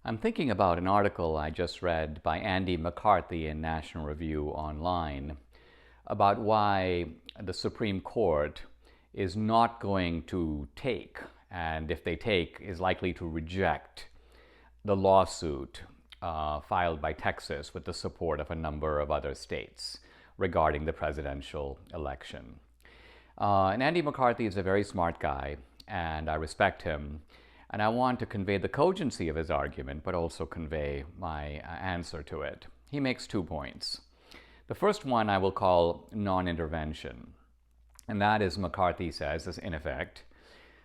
I'm thinking about an article I just read by Andy McCarthy in National Review Online about why the Supreme Court is not going to take, and if they take, is likely to reject the lawsuit filed by Texas with the support of a number of other states regarding the presidential election. And Andy McCarthy is a very smart guy, and I respect him. And I want to convey the cogency of his argument, but also convey my answer to it. He makes 2 points. The first one I will call non-intervention. And that is, McCarthy says, is in effect,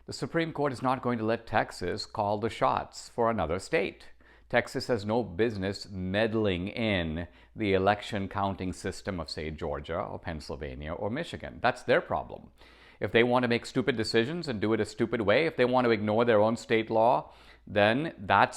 the Supreme Court is not going to let Texas call the shots for another state. Texas has no business meddling in the election counting system of, say, Georgia or Pennsylvania or Michigan. That's their problem. If they want to make stupid decisions and do it a stupid way, if they want to ignore their own state law, then that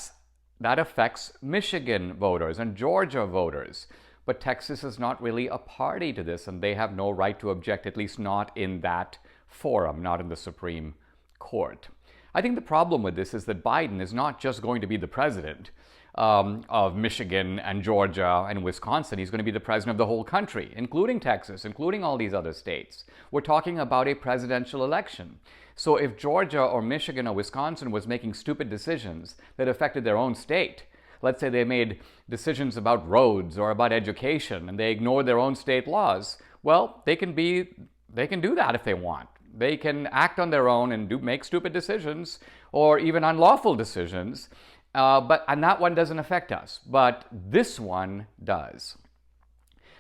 affects Michigan voters and Georgia voters. But Texas is not really a party to this, and they have no right to object, at least not in that forum, not in the Supreme Court. I think the problem with this is that Biden is not just going to be the president of Michigan and Georgia and Wisconsin. He's going to be the president of the whole country, including Texas, including all these other states. We're talking about a presidential election. So if Georgia or Michigan or Wisconsin was making stupid decisions that affected their own state, let's say they made decisions about roads or about education and they ignored their own state laws, well, they can do that if they want. They can act on their own and make stupid decisions or even unlawful decisions. And that one doesn't affect us, but this one does.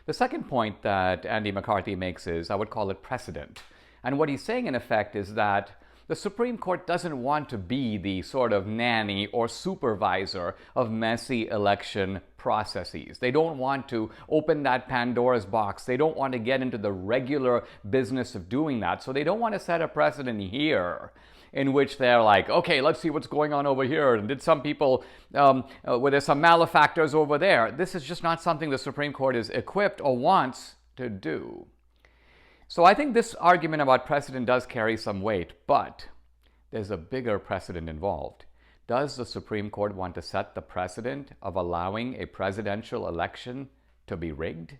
The second point that Andy McCarthy makes is, I would call it precedent. And what he's saying, in effect, is that the Supreme Court doesn't want to be the sort of nanny or supervisor of messy election processes. They don't want to open that Pandora's box. They don't want to get into the regular business of doing that. So they don't want to set a precedent here in which they're like, okay, let's see what's going on over here. And did some people, were there some malefactors over there? This is just not something the Supreme Court is equipped or wants to do. So I think this argument about precedent does carry some weight, but there's a bigger precedent involved. Does the Supreme Court want to set the precedent of allowing a presidential election to be rigged?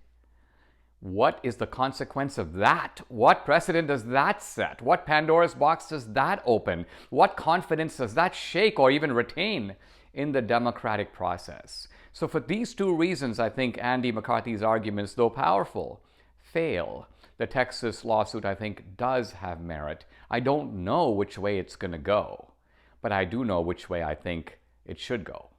What is the consequence of that? What precedent does that set? What Pandora's box does that open? What confidence does that shake or even retain in the democratic process? So for these 2 reasons, I think Andy McCarthy's arguments, though powerful, fail. The Texas lawsuit, I think, does have merit. I don't know which way it's going to go, but I do know which way I think it should go.